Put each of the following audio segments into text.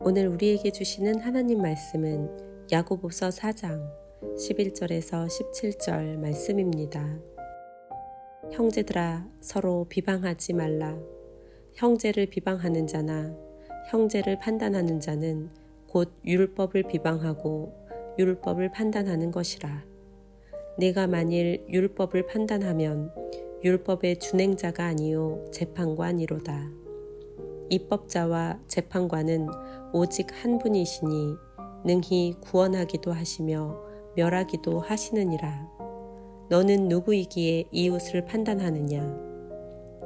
오늘 우리에게 주시는 하나님 말씀은 야고보서 4장 11절에서 17절 말씀입니다. 형제들아, 서로 비방하지 말라. 형제를 비방하는 자나 형제를 판단하는 자는 곧 율법을 비방하고 율법을 판단하는 것이라. 내가 만일 율법을 판단하면 율법의 준행자가 아니요 재판관이로다. 입법자와 재판관은 오직 한 분이시니 능히 구원하기도 하시며 멸하기도 하시느니라. 너는 누구이기에 이웃을 판단하느냐?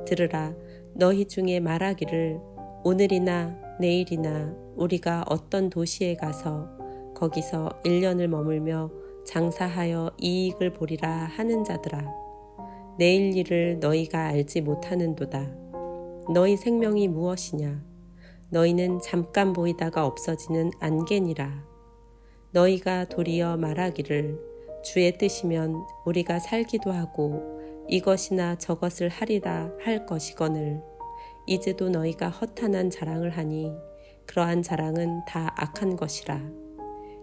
들으라, 너희 중에 말하기를 오늘이나 내일이나 우리가 어떤 도시에 가서 거기서 1년을 머물며 장사하여 이익을 보리라 하는 자들아. 내일 일을 너희가 알지 못하는도다. 너희 생명이 무엇이냐? 너희는 잠깐 보이다가 없어지는 안개니라. 너희가 도리어 말하기를 주의 뜻이면 우리가 살기도 하고 이것이나 저것을 하리라 할 것이거늘 이제도 너희가 허탄한 자랑을 하니 그러한 자랑은 다 악한 것이라.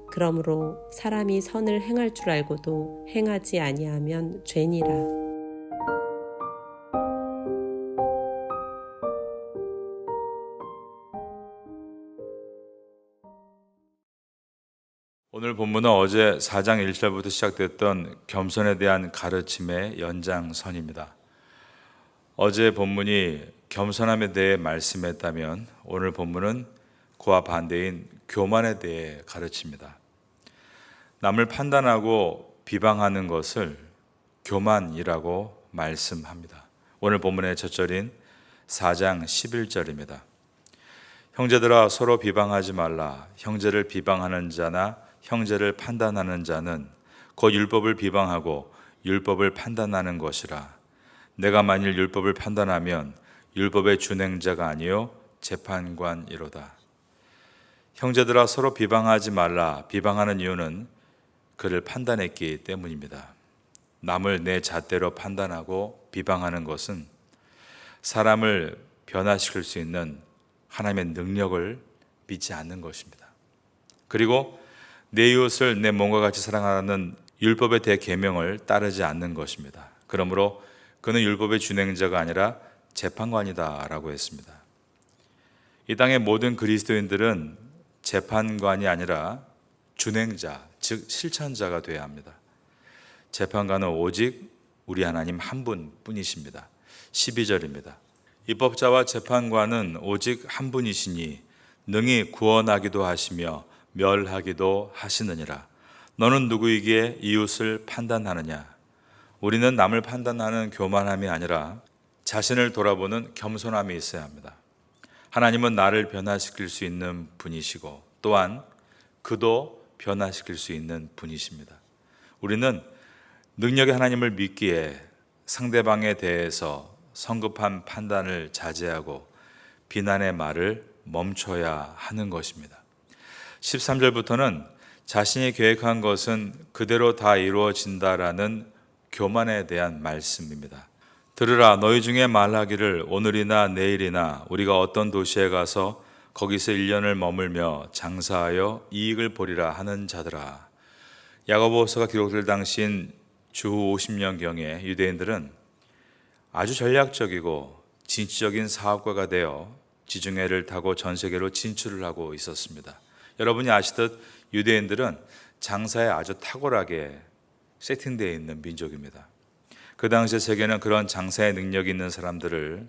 그러므로 사람이 선을 행할 줄 알고도 행하지 아니하면 죄니라. 오늘 본문은 어제 4장 1절부터 시작됐던 겸손에 대한 가르침의 연장선입니다. 어제 본문이 겸손함에 대해 말씀했다면 오늘 본문은 그와 반대인 교만에 대해 가르칩니다. 남을 판단하고 비방하는 것을 교만이라고 말씀합니다. 오늘 본문의 첫 절인 4장 11절입니다. 형제들아, 서로 비방하지 말라. 형제를 비방하는 자나 형제를 판단하는 자는 곧 율법을 비방하고 율법을 판단하는 것이라. 내가 만일 율법을 판단하면 율법의 준행자가 아니요 재판관이로다. 형제들아, 서로 비방하지 말라. 비방하는 이유는 그를 판단했기 때문입니다. 남을 내 잣대로 판단하고 비방하는 것은 사람을 변화시킬 수 있는 하나님의 능력을 믿지 않는 것입니다. 그리고 내 이웃을 내 몸과 같이 사랑하는 율법의 대계명을 따르지 않는 것입니다. 그러므로 그는 율법의 준행자가 아니라 재판관이다 라고 했습니다. 이 땅의 모든 그리스도인들은 재판관이 아니라 준행자, 즉 실천자가 되어야 합니다. 재판관은 오직 우리 하나님 한 분뿐이십니다. 12절입니다. 입법자와 재판관은 오직 한 분이시니 능히 구원하기도 하시며 멸하기도 하시느니라. 너는 누구이기에 이웃을 판단하느냐? 우리는 남을 판단하는 교만함이 아니라 자신을 돌아보는 겸손함이 있어야 합니다. 하나님은 나를 변화시킬 수 있는 분이시고 또한 그도 변화시킬 수 있는 분이십니다. 우리는 능력의 하나님을 믿기에 상대방에 대해서 성급한 판단을 자제하고 비난의 말을 멈춰야 하는 것입니다. 13절부터는 자신이 계획한 것은 그대로 다 이루어진다라는 교만에 대한 말씀입니다. 들으라, 너희 중에 말하기를 오늘이나 내일이나 우리가 어떤 도시에 가서 거기서 1년을 머물며 장사하여 이익을 보리라 하는 자들아. 야고보서가 기록될 당시인 주후 50년경에 유대인들은 아주 전략적이고 진취적인 사업가가 되어 지중해를 타고 전 세계로 진출을 하고 있었습니다. 여러분이 아시듯 유대인들은 장사에 아주 탁월하게 세팅되어 있는 민족입니다. 그 당시에 세계는 그런 장사의 능력이 있는 사람들을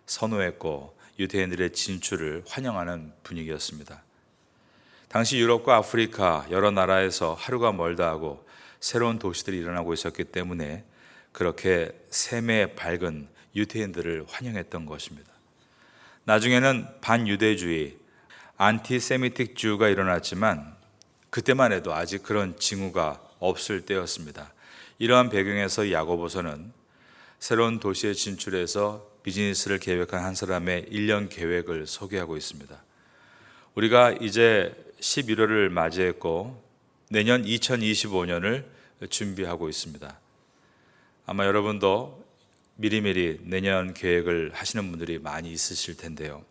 선호했고 유대인들의 진출을 환영하는 분위기였습니다. 당시 유럽과 아프리카 여러 나라에서 하루가 멀다 하고 새로운 도시들이 일어나고 있었기 때문에 그렇게 샘에 밝은 유대인들을 환영했던 것입니다. 나중에는 반유대주의, 안티세미틱 주의가 일어났지만 그때만 해도 아직 그런 징후가 없을 때였습니다. 이러한 배경에서 야고보서는 새로운 도시에 진출해서 비즈니스를 계획한 한 사람의 1년 계획을 소개하고 있습니다. 우리가 이제 11월을 맞이했고 내년 2025년을 준비하고 있습니다. 아마 여러분도 미리미리 내년 계획을 하시는 분들이 많이 있으실 텐데요.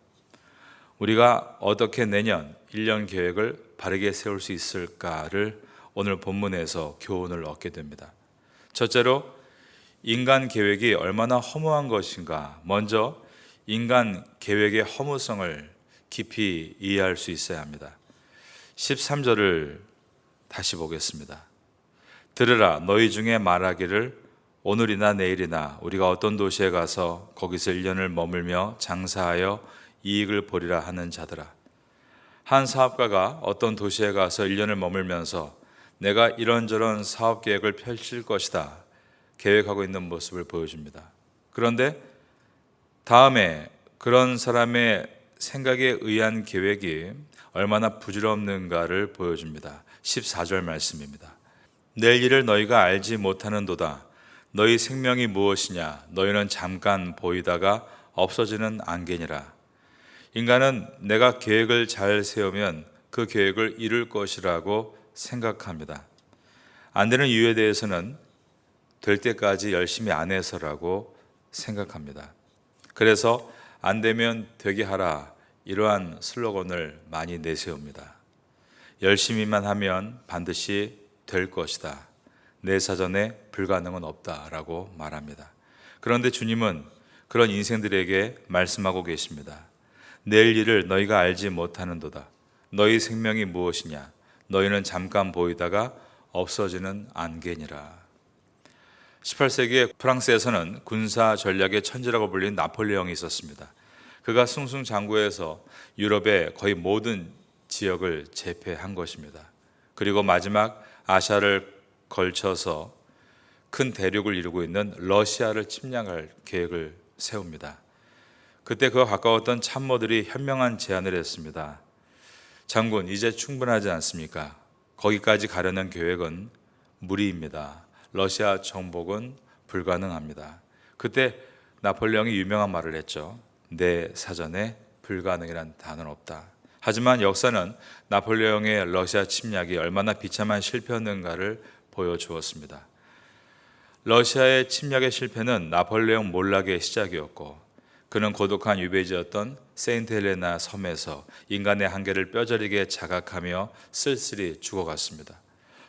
우리가 어떻게 내년 1년 계획을 바르게 세울 수 있을까를 오늘 본문에서 교훈을 얻게 됩니다. 첫째로 인간 계획이 얼마나 허무한 것인가, 먼저 인간 계획의 허무성을 깊이 이해할 수 있어야 합니다. 13절을 다시 보겠습니다. 들으라, 너희 중에 말하기를 오늘이나 내일이나 우리가 어떤 도시에 가서 거기서 1년을 머물며 장사하여 이익을 보리라 하는 자들아. 한 사업가가 어떤 도시에 가서 1년을 머물면서 내가 이런저런 사업 계획을 펼칠 것이다 계획하고 있는 모습을 보여줍니다. 그런데 다음에 그런 사람의 생각에 의한 계획이 얼마나 부질없는가를 보여줍니다. 14절 말씀입니다. 내일 일을 너희가 알지 못하는도다. 너희 생명이 무엇이냐? 너희는 잠깐 보이다가 없어지는 안개니라. 인간은 내가 계획을 잘 세우면 그 계획을 이룰 것이라고 생각합니다. 안 되는 이유에 대해서는 될 때까지 열심히 안 해서라고 생각합니다. 그래서 안 되면 되게 하라, 이러한 슬로건을 많이 내세웁니다. 열심히만 하면 반드시 될 것이다. 내 사전에 불가능은 없다라고 말합니다. 그런데 주님은 그런 인생들에게 말씀하고 계십니다. 내일 일을 너희가 알지 못하는도다. 너희 생명이 무엇이냐? 너희는 잠깐 보이다가 없어지는 안개니라. 18세기에 프랑스에서는 군사 전략의 천재라고 불린 나폴레옹이 있었습니다. 그가 승승장구해서 유럽의 거의 모든 지역을 제패한 것입니다. 그리고 마지막 아시아를 걸쳐서 큰 대륙을 이루고 있는 러시아를 침략할 계획을 세웁니다. 그때 그와 가까웠던 참모들이 현명한 제안을 했습니다. 장군, 이제 충분하지 않습니까? 거기까지 가려는 계획은 무리입니다. 러시아 정복은 불가능합니다. 그때 나폴레옹이 유명한 말을 했죠. 내 사전에 불가능이란 단어는 없다. 하지만 역사는 나폴레옹의 러시아 침략이 얼마나 비참한 실패였는가를 보여주었습니다. 러시아의 침략의 실패는 나폴레옹 몰락의 시작이었고, 그는 고독한 유배지였던 세인트 헬레나 섬에서 인간의 한계를 뼈저리게 자각하며 쓸쓸히 죽어갔습니다.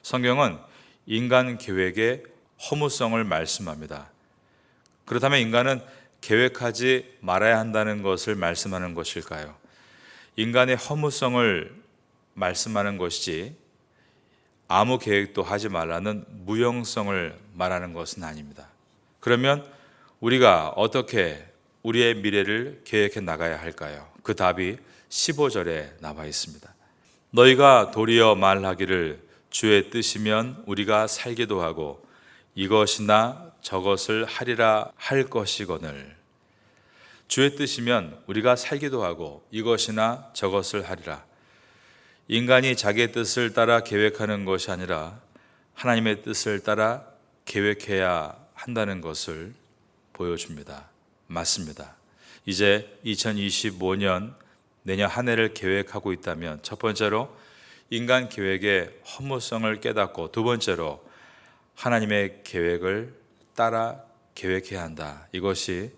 성경은 인간 계획의 허무성을 말씀합니다. 그렇다면 인간은 계획하지 말아야 한다는 것을 말씀하는 것일까요? 인간의 허무성을 말씀하는 것이지 아무 계획도 하지 말라는 무용성을 말하는 것은 아닙니다. 그러면 우리가 어떻게 우리의 미래를 계획해 나가야 할까요? 그 답이 15절에 나와 있습니다. 너희가 도리어 말하기를 주의 뜻이면 우리가 살기도 하고 이것이나 저것을 하리라 할 것이거늘. 주의 뜻이면 우리가 살기도 하고 이것이나 저것을 하리라. 인간이 자기의 뜻을 따라 계획하는 것이 아니라 하나님의 뜻을 따라 계획해야 한다는 것을 보여줍니다. 맞습니다. 이제 2025년 내년 한 해를 계획하고 있다면 첫 번째로 인간 계획의 허무성을 깨닫고, 두 번째로 하나님의 계획을 따라 계획해야 한다. 이것이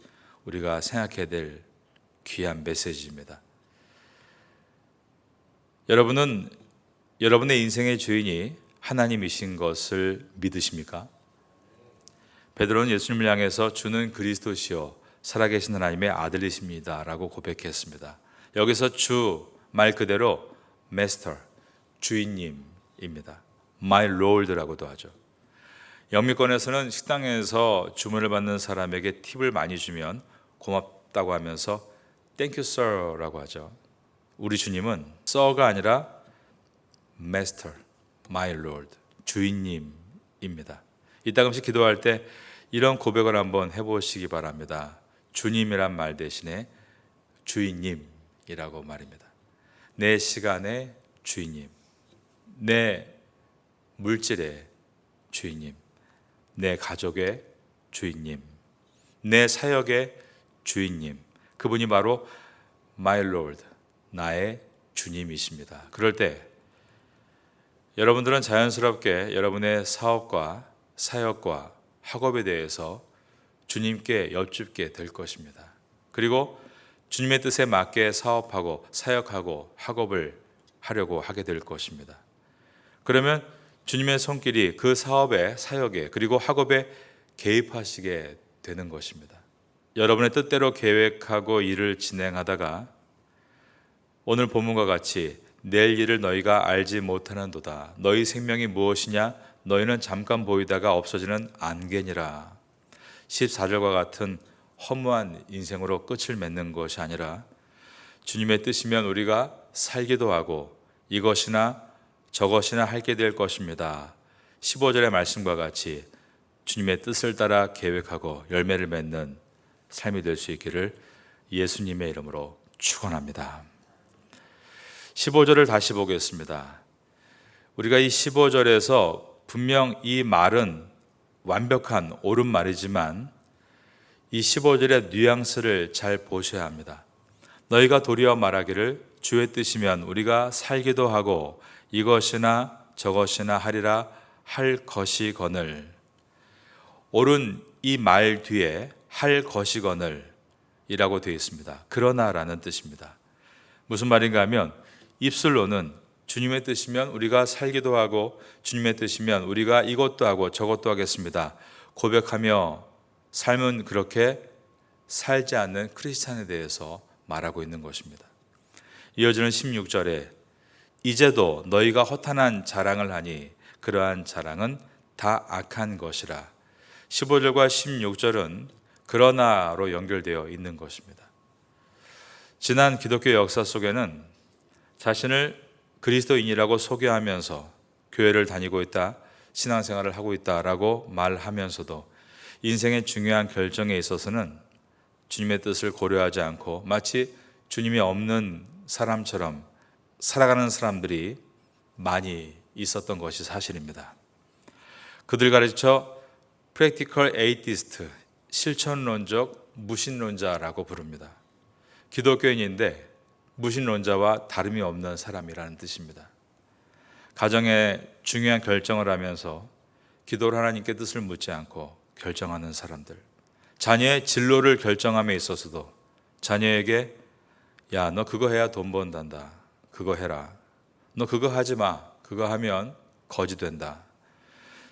우리가 생각해야 될 귀한 메시지입니다. 여러분은 여러분의 인생의 주인이 하나님이신 것을 믿으십니까? 베드로는 예수님을 향해서 주는 그리스도시요 살아계신 하나님의 아들이십니다 라고 고백했습니다. 여기서 주 말 그대로 마스터, 주인님입니다. My Lord라고도 하죠. 영미권에서는 식당에서 주문을 받는 사람에게 팁을 많이 주면 고맙다고 하면서 Thank you sir 라고 하죠. 우리 주님은 sir가 아니라 Master, My Lord, 주인님입니다. 이따금씩 기도할 때 이런 고백을 한번 해보시기 바랍니다. 주님이란 말 대신에 주인님이라고 말입니다. 내 시간의 주인님, 내 물질의 주인님, 내 가족의 주인님, 내 사역의 주인님, 그분이 바로 My Lord, 나의 주님이십니다. 그럴 때 여러분들은 자연스럽게 여러분의 사업과 사역과 학업에 대해서 주님께 여쭙게 될 것입니다. 그리고 주님의 뜻에 맞게 사업하고 사역하고 학업을 하려고 하게 될 것입니다. 그러면 주님의 손길이 그 사업에, 사역에, 그리고 학업에 개입하시게 되는 것입니다. 여러분의 뜻대로 계획하고 일을 진행하다가 오늘 본문과 같이 내일 일을 너희가 알지 못하는도다. 너희 생명이 무엇이냐? 너희는 잠깐 보이다가 없어지는 안개니라. 14절과 같은 허무한 인생으로 끝을 맺는 것이 아니라 주님의 뜻이면 우리가 살기도 하고 이것이나 저것이나 할게 될 것입니다. 15절의 말씀과 같이 주님의 뜻을 따라 계획하고 열매를 맺는 삶이 될 수 있기를 예수님의 이름으로 축원합니다. 15절을 다시 보겠습니다. 우리가 이 15절에서 분명 이 말은 완벽한 옳은 말이지만 이 15절의 뉘앙스를 잘 보셔야 합니다. 너희가 도리어 말하기를 주의 뜻이면 우리가 살기도 하고 이것이나 저것이나 하리라 할 것이거늘. 옳은 이 말 뒤에 할 것이거늘 이라고 되어 있습니다. 그러나라는 뜻입니다. 무슨 말인가 하면 입술로는 주님의 뜻이면 우리가 살기도 하고 주님의 뜻이면 우리가 이것도 하고 저것도 하겠습니다 고백하며 삶은 그렇게 살지 않는 크리스찬에 대해서 말하고 있는 것입니다. 이어지는 16절에 이제도 너희가 허탄한 자랑을 하니 그러한 자랑은 다 악한 것이라. 15절과 16절은 그러나로 연결되어 있는 것입니다. 지난 기독교 역사 속에는 자신을 그리스도인이라고 소개하면서 교회를 다니고 있다, 신앙생활을 하고 있다라고 말하면서도 인생의 중요한 결정에 있어서는 주님의 뜻을 고려하지 않고 마치 주님이 없는 사람처럼 살아가는 사람들이 많이 있었던 것이 사실입니다. 그들 가르쳐 Practical Atheist, 실천론적 무신론자라고 부릅니다. 기독교인인데 무신론자와 다름이 없는 사람이라는 뜻입니다. 가정에 중요한 결정을 하면서 기도를 하나님께 뜻을 묻지 않고 결정하는 사람들, 자녀의 진로를 결정함에 있어서도 자녀에게 야, 너 그거 해야 돈 번단다, 그거 해라, 너 그거 하지 마, 그거 하면 거지 된다.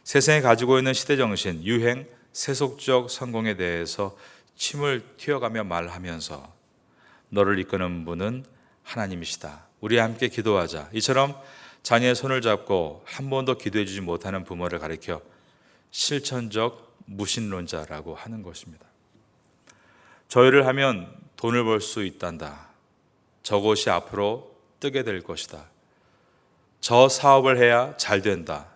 세상에 가지고 있는 시대정신, 유행, 세속적 성공에 대해서 침을 튀어가며 말하면서 너를 이끄는 분은 하나님이시다, 우리 함께 기도하자, 이처럼 자녀의 손을 잡고 한 번도 기도해 주지 못하는 부모를 가리켜 실천적 무신론자라고 하는 것입니다. 저 일을 하면 돈을 벌 수 있단다, 저것이 앞으로 뜨게 될 것이다, 저 사업을 해야 잘 된다.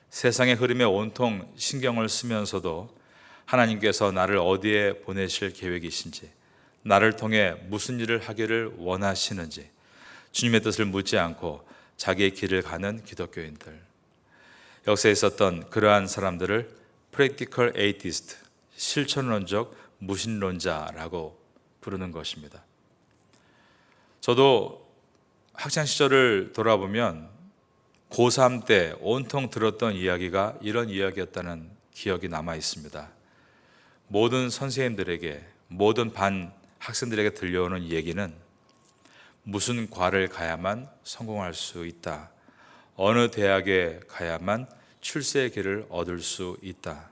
세상의 흐름에 온통 신경을 쓰면서도 하나님께서 나를 어디에 보내실 계획이신지, 나를 통해 무슨 일을 하기를 원하시는지 주님의 뜻을 묻지 않고 자기의 길을 가는 기독교인들, 역사에 있었던 그러한 사람들을 Practical Atheist, 실천론적 무신론자라고 부르는 것입니다. 저도 학창 시절을 돌아보면 고3 때 온통 들었던 이야기가 이런 이야기였다는 기억이 남아 있습니다. 모든 선생님들에게, 모든 반 학생들에게 들려오는 얘기는 무슨 과를 가야만 성공할 수 있다, 어느 대학에 가야만 출세의 길을 얻을 수 있다.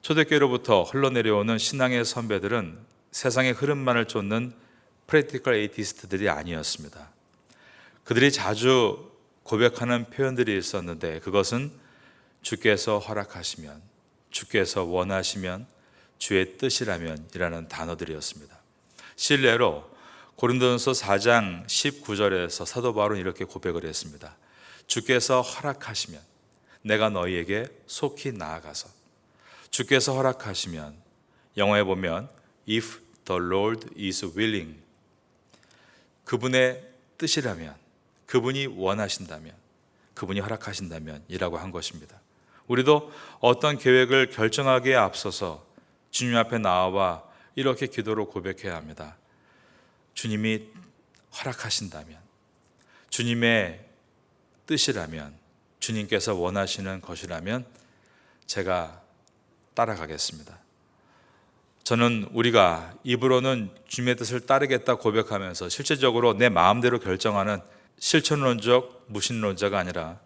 초대교회로부터 흘러내려오는 신앙의 선배들은 세상의 흐름만을 쫓는 프랙티컬 에이티스트들이 아니었습니다. 그들이 자주 고백하는 표현들이 있었는데 그것은 주께서 허락하시면, 주께서 원하시면, 주의 뜻이라면 이라는 단어들이었습니다. 실례로 고린도전서 4장 19절에서 사도 바울은 이렇게 고백을 했습니다. 주께서 허락하시면 내가 너희에게 속히 나아가서, 주께서 허락하시면, 영어에 보면 if the Lord is willing, 그분의 뜻이라면, 그분이 원하신다면, 그분이 허락하신다면 이라고 한 것입니다. 우리도 어떤 계획을 결정하기에 앞서서 주님 앞에 나와 이렇게 기도로 고백해야 합니다. 주님이 허락하신다면, 주님의 뜻이라면, 주님께서 원하시는 것이라면 제가 따라가겠습니다. 저는 우리가 입으로는 주님의 뜻을 따르겠다 고백하면서 실제적으로 내 마음대로 결정하는 실천론적 무신론자가 아니라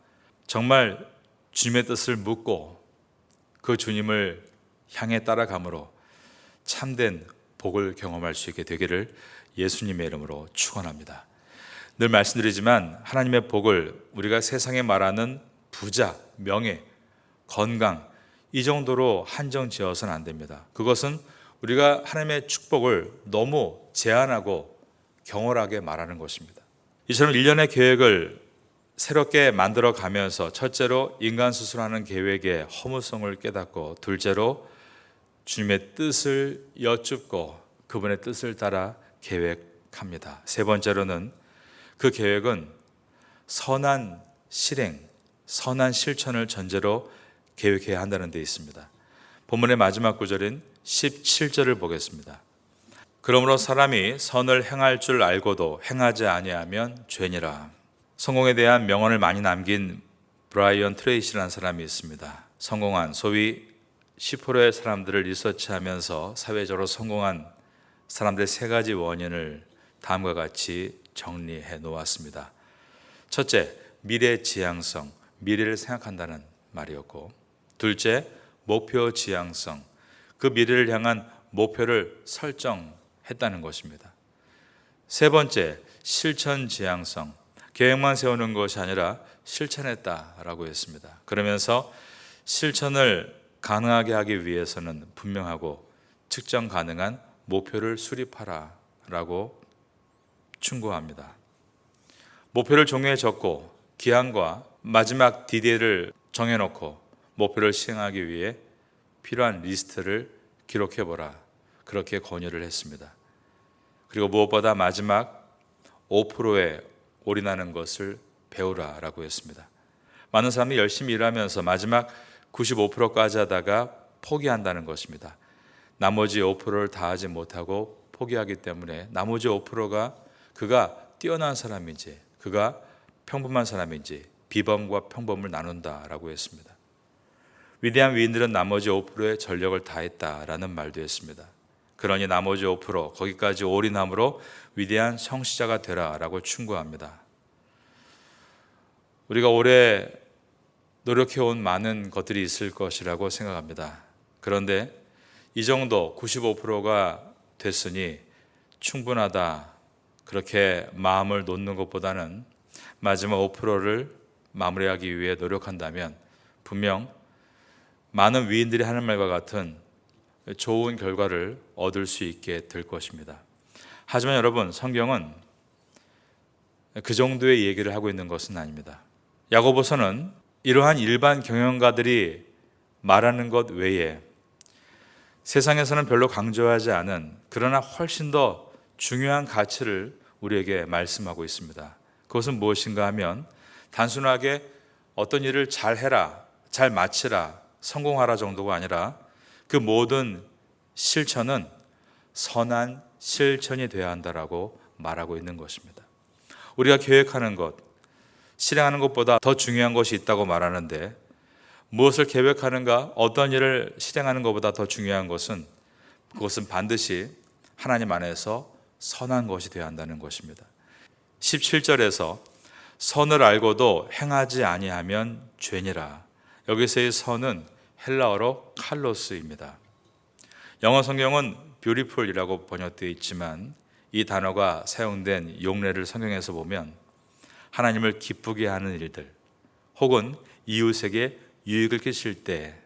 정말 주님의 뜻을 묻고 그 주님을 향해 따라감으로 참된 복을 경험할 수 있게 되기를 예수님의 이름으로 축원합니다. 늘 말씀드리지만 하나님의 복을 우리가 세상에 말하는 부자, 명예, 건강 이 정도로 한정 지어서는 안 됩니다. 그것은 우리가 하나님의 축복을 너무 제한하고 경홀하게 말하는 것입니다. 이처럼 1년의 계획을 새롭게 만들어 가면서 첫째로 인간 수술하는 계획의 허무성을 깨닫고 둘째로 주님의 뜻을 여쭙고 그분의 뜻을 따라 계획합니다. 세 번째로는 그 계획은 선한 실행, 선한 실천을 전제로 계획해야 한다는 데 있습니다. 본문의 마지막 구절인 17절을 보겠습니다. 그러므로 사람이 선을 행할 줄 알고도 행하지 아니하면 죄니라. 성공에 대한 명언을 많이 남긴 브라이언 트레이시라는 사람이 있습니다. 성공한 소위 10%의 사람들을 리서치하면서 사회적으로 성공한 사람들의 세 가지 원인을 다음과 같이 정리해 놓았습니다. 첫째, 미래 지향성, 미래를 생각한다는 말이었고, 둘째, 목표 지향성, 그 미래를 향한 목표를 설정했다는 것입니다. 세 번째, 실천 지향성, 계획만 세우는 것이 아니라 실천했다라고 했습니다. 그러면서 실천을 가능하게 하기 위해서는 분명하고 측정 가능한 목표를 수립하라라고 충고합니다. 목표를 종이에 적고 기한과 마지막 디데이를 정해놓고 목표를 시행하기 위해 필요한 리스트를 기록해보라, 그렇게 권유를 했습니다. 그리고 무엇보다 마지막 5%에 올인하는 것을 배우라라고 했습니다. 많은 사람이 열심히 일하면서 마지막 95%까지 하다가 포기한다는 것입니다. 나머지 5%를 다 하지 못하고 포기하기 때문에 나머지 5%가 그가 뛰어난 사람인지 그가 평범한 사람인지 비범과 평범을 나눈다라고 했습니다. 위대한 위인들은 나머지 5%의 전력을 다했다라는 말도 했습니다. 그러니 나머지 5% 거기까지 올인함으로 위대한 성취자가 되라라고 충고합니다. 우리가 오래 노력해온 많은 것들이 있을 것이라고 생각합니다. 그런데 이 정도 95%가 됐으니 충분하다, 그렇게 마음을 놓는 것보다는 마지막 5%를 마무리하기 위해 노력한다면 분명 많은 위인들이 하는 말과 같은 좋은 결과를 얻을 수 있게 될 것입니다. 하지만 여러분, 성경은 그 정도의 얘기를 하고 있는 것은 아닙니다. 야고보서는 이러한 일반 경영가들이 말하는 것 외에 세상에서는 별로 강조하지 않은 그러나 훨씬 더 중요한 가치를 우리에게 말씀하고 있습니다. 그것은 무엇인가 하면 단순하게 어떤 일을 잘해라, 잘 마치라, 성공하라 정도가 아니라 그 모든 실천은 선한 실천이 되어야 한다라고 말하고 있는 것입니다. 우리가 계획하는 것, 실행하는 것보다 더 중요한 것이 있다고 말하는데 무엇을 계획하는가, 어떤 일을 실행하는 것보다 더 중요한 것은 그것은 반드시 하나님 안에서 선한 것이 되어야 한다는 것입니다. 17절에서 선을 알고도 행하지 아니하면 죄니라. 여기서의 선은 헬라어로 칼로스입니다. 영어 성경은 beautiful이라고 번역되어 있지만 이 단어가 사용된 용례를 성경에서 보면 하나님을 기쁘게 하는 일들 혹은 이웃에게 유익을 끼칠 때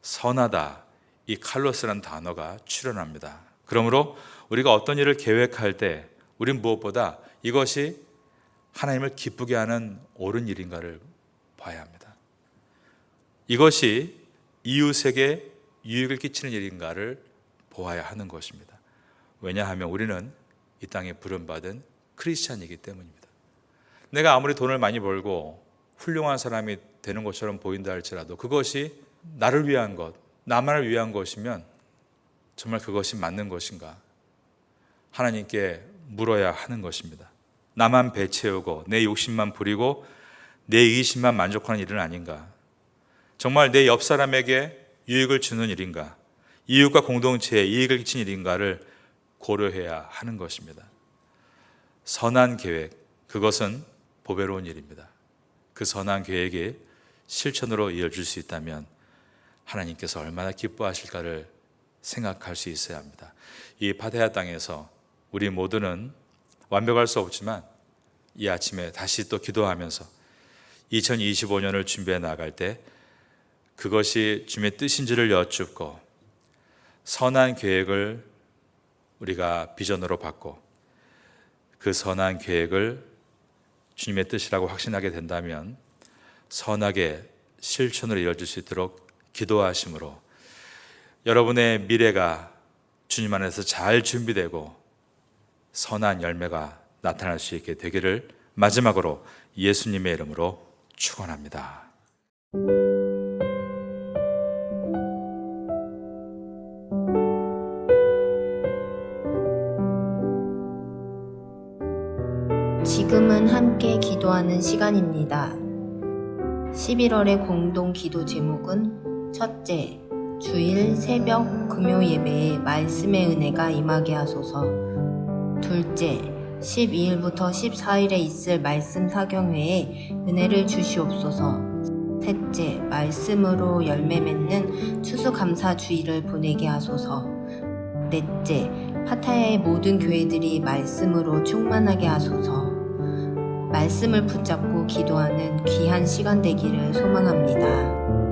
선하다, 이 칼로스라는 단어가 출현합니다. 그러므로 우리가 어떤 일을 계획할 때 우린 무엇보다 이것이 하나님을 기쁘게 하는 옳은 일인가를 봐야 합니다. 이것이 이웃에게 유익을 끼치는 일인가를 보아야 하는 것입니다. 왜냐하면 우리는 이 땅에 부름받은 크리스찬이기 때문입니다. 내가 아무리 돈을 많이 벌고 훌륭한 사람이 되는 것처럼 보인다 할지라도 그것이 나를 위한 것, 나만을 위한 것이면 정말 그것이 맞는 것인가? 하나님께 물어야 하는 것입니다. 나만 배채우고 내 욕심만 부리고 내 이기심만 만족하는 일은 아닌가? 정말 내 옆 사람에게 유익을 주는 일인가? 이웃과 공동체에 이익을 끼친 일인가를 고려해야 하는 것입니다. 선한 계획, 그것은 보배로운 일입니다. 그 선한 계획이 실천으로 이어질 수 있다면 하나님께서 얼마나 기뻐하실까를 생각할 수 있어야 합니다. 이 파타야 땅에서 우리 모두는 완벽할 수 없지만 이 아침에 다시 또 기도하면서 2025년을 준비해 나갈 때 그것이 주님의 뜻인지를 여쭙고 선한 계획을 우리가 비전으로 받고 그 선한 계획을 주님의 뜻이라고 확신하게 된다면 선하게 실천으로 이어질 수 있도록 기도하심으로 여러분의 미래가 주님 안에서 잘 준비되고 선한 열매가 나타날 수 있게 되기를 마지막으로 예수님의 이름으로 축원합니다. 지금은 함께 기도하는 시간입니다. 11월의 공동 기도 제목은 첫째, 주일 새벽 금요 예배에 말씀의 은혜가 임하게 하소서. 둘째, 12일부터 14일에 있을 말씀 사경회에 은혜를 주시옵소서. 셋째, 말씀으로 열매 맺는 추수감사 주일을 보내게 하소서. 넷째, 파타야의 모든 교회들이 말씀으로 충만하게 하소서. 말씀을 붙잡고 기도하는 귀한 시간 되기를 소망합니다.